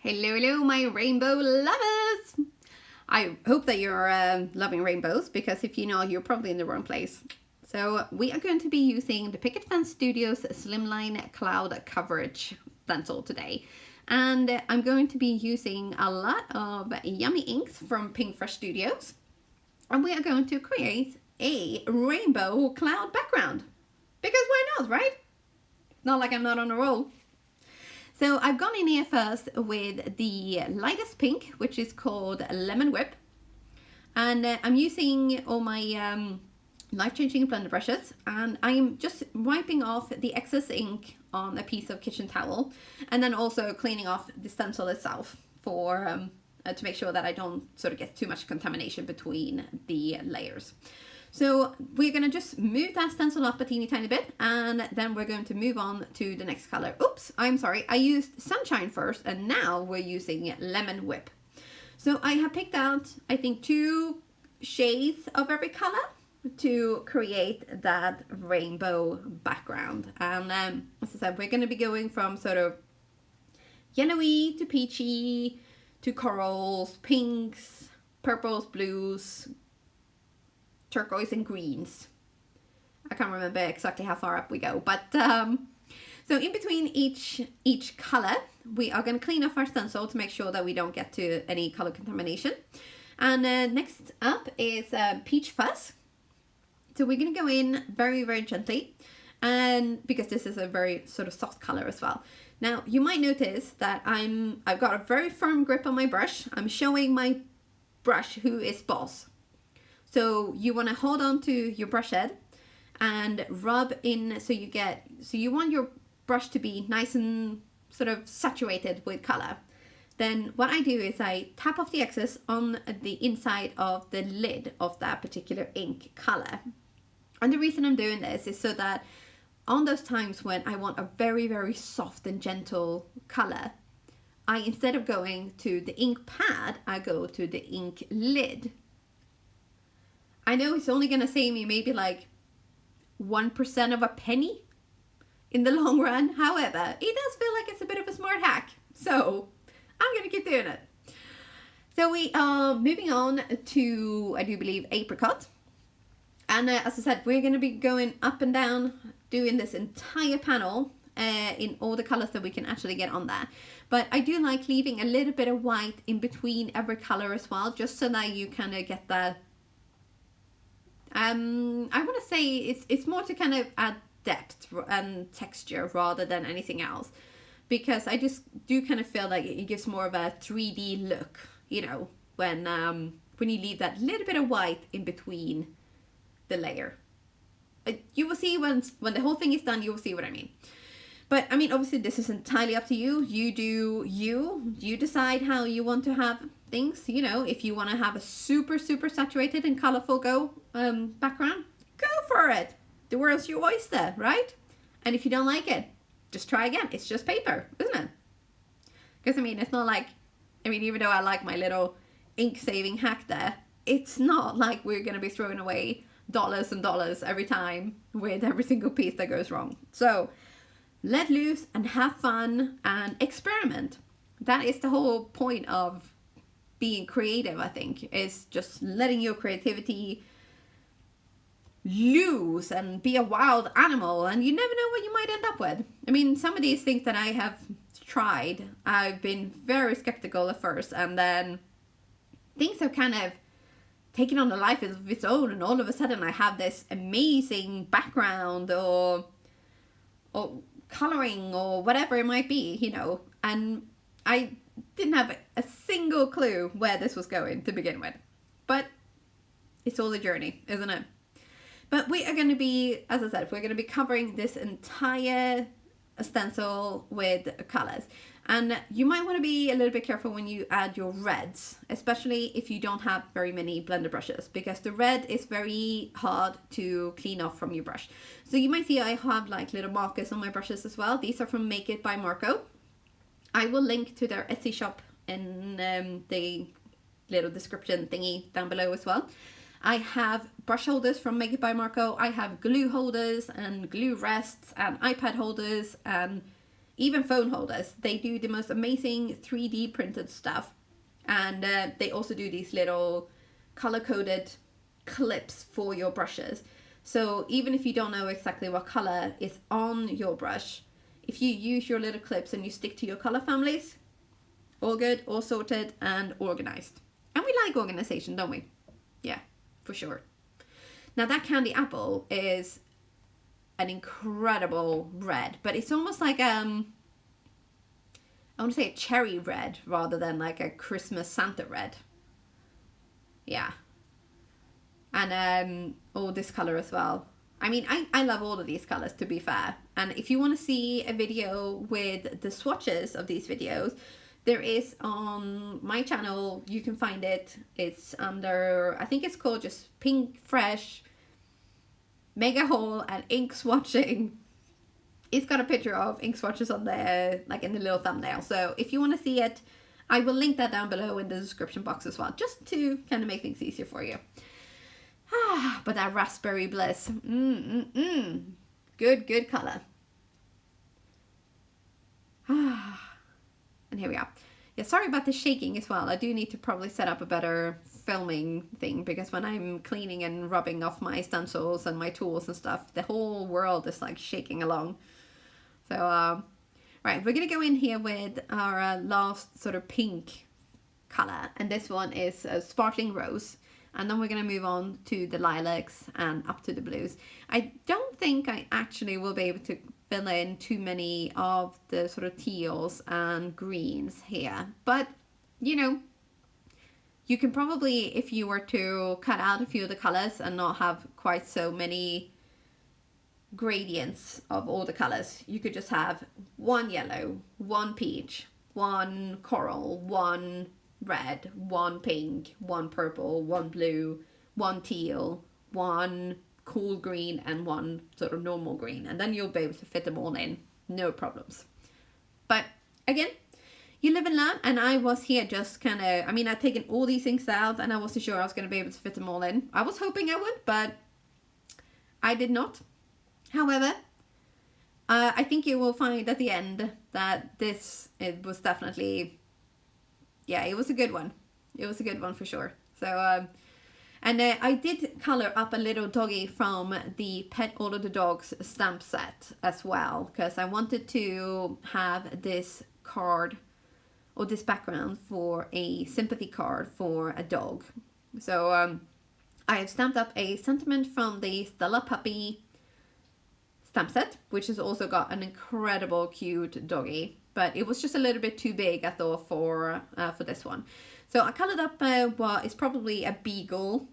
Hello, hello, my rainbow lovers! I hope that you're loving rainbows, because if you know, you're probably in the wrong place. So we are going to be using the Pinkfresh Studios Slim Line Cloud Coverage Stencil today. And I'm going to be using a lot of yummy inks from Pinkfresh Studios. And we are going to create a rainbow cloud background. Because why not, right? Not like I'm not on a roll. So I've gone in here first with the lightest pink, which is called Lemon Whip. And I'm using all my life-changing blender brushes, and I'm just wiping off the excess ink on a piece of kitchen towel, and then also cleaning off the stencil itself for to make sure that I don't sort of get too much contamination between the layers. So we're going to just move that stencil up a teeny tiny bit, and then we're going to move on to the next color. Oops, I'm sorry. I used Sunshine first, and now we're using Lemon Whip. So I have picked out, I think, 2 shades of every color to create that rainbow background. And as I said, we're going to be going from sort of yellowy to peachy to corals, pinks, purples, blues, turquoise and greens. I can't remember exactly how far up we go, but so in between each color, we are going to clean off our stencil to make sure that we don't get to any color contamination. And next up is Peach Fuzz. So we're going to go in very, very gently, and because this is a very sort of soft color as well. Now you might notice that I've got a very firm grip on my brush. I'm showing my brush who is boss. So you want to hold on to your brush head and rub in, so you want your brush to be nice and sort of saturated with color. Then what I do is I tap off the excess on the inside of the lid of that particular ink color. And the reason I'm doing this is so that on those times when I want a very, very soft and gentle color, instead of going to the ink pad, I go to the ink lid. I know it's only going to save me maybe like 1% of a penny in the long run. However, it does feel like it's a bit of a smart hack. So I'm going to keep doing it. So we are moving on to, I do believe, Apricot. And as I said, we're going to be going up and down, doing this entire panel in all the colors that we can actually get on there. But I do like leaving a little bit of white in between every color as well, just so that you kind of get that. I want to say it's more to kind of add depth and texture rather than anything else, because I just do kind of feel like it gives more of a 3D look, you know, when you leave that little bit of white in between the layer. You will see when the whole thing is done, you will see what I mean. But I mean, obviously this is entirely up to you. You decide how you want to have things. You know, if you want to have a super, super saturated and colorful background, go for it. The world's your oyster, right? And if you don't like it, just try again. It's just paper, isn't it? Because I mean, it's not like, even though I like my little ink saving hack there, it's not like we're going to be throwing away dollars and dollars every time with every single piece that goes wrong. So let loose and have fun and experiment. That is the whole point of being creative, I think, is just letting your creativity loose and be a wild animal, and you never know what you might end up with. I mean, some of these things that I have tried, I've been very skeptical at first, and then things have kind of taken on a life of its own, and all of a sudden I have this amazing background or coloring or whatever it might be, you know, and I didn't have a single clue where this was going to begin with. But it's all a journey, isn't it? But we are going to be, as I said, we're going to be covering this entire stencil with colors. And you might want to be a little bit careful when you add your reds, especially if you don't have very many blender brushes, because the red is very hard to clean off from your brush. So you might see I have like little markers on my brushes as well. These are from Make It by Marco. I will link to their Etsy shop in the little description thingy down below as well. I have brush holders from Make It by Marco. I have glue holders and glue rests and iPad holders and even phone holders. They do the most amazing 3D printed stuff. And they also do these little color-coded clips for your brushes. So even if you don't know exactly what color is on your brush, if you use your little clips and you stick to your color families, all good, all sorted, and organized. And we like organization, don't we? Yeah, for sure. Now that candy apple is an incredible red, but it's almost like I want to say a cherry red rather than like a Christmas Santa red. Yeah. And oh, this color as well. I mean, I love all of these colors, to be fair. And if you want to see a video with the swatches of these videos, there is on my channel. You can find it. It's under, I think it's called just PinkFresh Mega Haul and Ink Swatching. It's got a picture of ink swatches on there, like in the little thumbnail. So if you want to see it, I will link that down below in the description box as well, just to kind of make things easier for you. But that Raspberry Bliss, good color. And here we are. Yeah, sorry about the shaking as well. I do need to probably set up a better filming thing, because when I'm cleaning and rubbing off my stencils and my tools and stuff, the whole world is like shaking along. So, right, we're going to go in here with our last sort of pink color. And this one is a Sparkling Rose. And then we're going to move on to the lilacs and up to the blues. I don't think I actually will be able to fill in too many of the sort of teals and greens here. But, you know, you can probably, if you were to cut out a few of the colors and not have quite so many gradients of all the colors, you could just have one yellow, one peach, one coral, one red, one pink, one purple, one blue, one teal, one cool green, and one sort of normal green, and then you'll be able to fit them all in, no problems. But again, you live and learn, and I was here just kind of, I mean, I'd taken all these things out and I wasn't sure I was going to be able to fit them all in. I was hoping I would, but I did not. However, I think you will find at the end that it was definitely, yeah, it was a good one. It was a good one for sure. So, and I did color up a little doggy from the Pet All of the Dogs stamp set as well, because I wanted to have this card or this background for a sympathy card for a dog. So I have stamped up a sentiment from the Stella Puppy stamp set, which has also got an incredible cute doggy, but it was just a little bit too big, I thought, for this one. So I colored up what is probably a beagle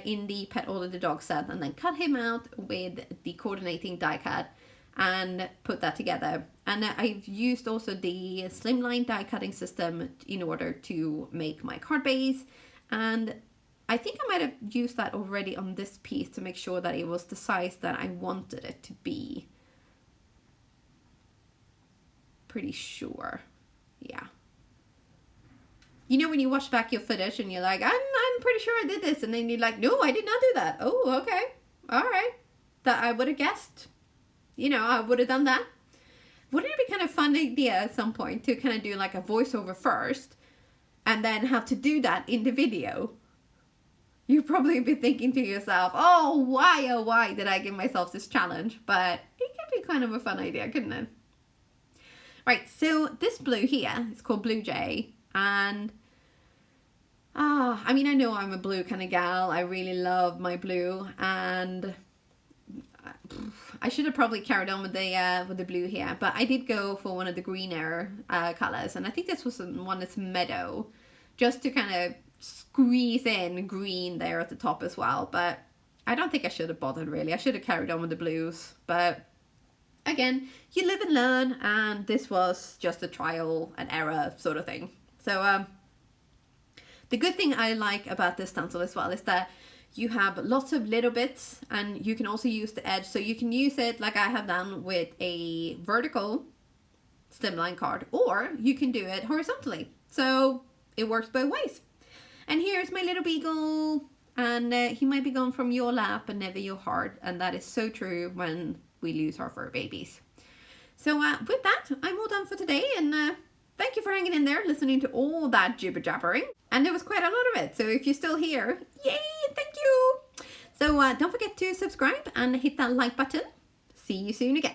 in the Pet All of the Dog set, and then cut him out with the coordinating die cut and put that together. And I've used also the Slim Line Diecutting System in order to make my card base, and I think I might have used that already on this piece to make sure that it was the size that I wanted it to be. Pretty sure. Yeah. You know when you watch back your footage and you're like, I'm pretty sure I did this, and then you're like, no, I did not do that. Oh, okay. All right. That I would have guessed. You know, I would have done that. Wouldn't it be kind of fun idea at some point to kind of do like a voiceover first and then have to do that in the video? You'd probably be thinking to yourself, oh, why did I give myself this challenge? But it could be kind of a fun idea, couldn't it? Right, so this blue here is called Blue Jay, and I mean, I know I'm a blue kind of gal. I really love my blue, and I should have probably carried on with the blue here, but I did go for one of the greener colors, and I think this was one that's meadow, just to kind of squeeze in green there at the top as well. But I don't think I should have bothered, really. I should have carried on with the blues, but again, you live and learn, and this was just a trial and error sort of thing. So the good thing I like about this stencil as well is that you have lots of little bits, and you can also use the edge. So you can use it like I have done with a vertical slimline card, or you can do it horizontally. So it works both ways. And here's my little beagle, and he might be gone from your lap and never your heart, and that is so true when we lose our fur babies. So with that, I'm all done for today, and thank you for hanging in there, listening to all that jibber jabbering. And there was quite a lot of it, so if you're still here, yay, thank you. So don't forget to subscribe and hit that like button. See you soon again.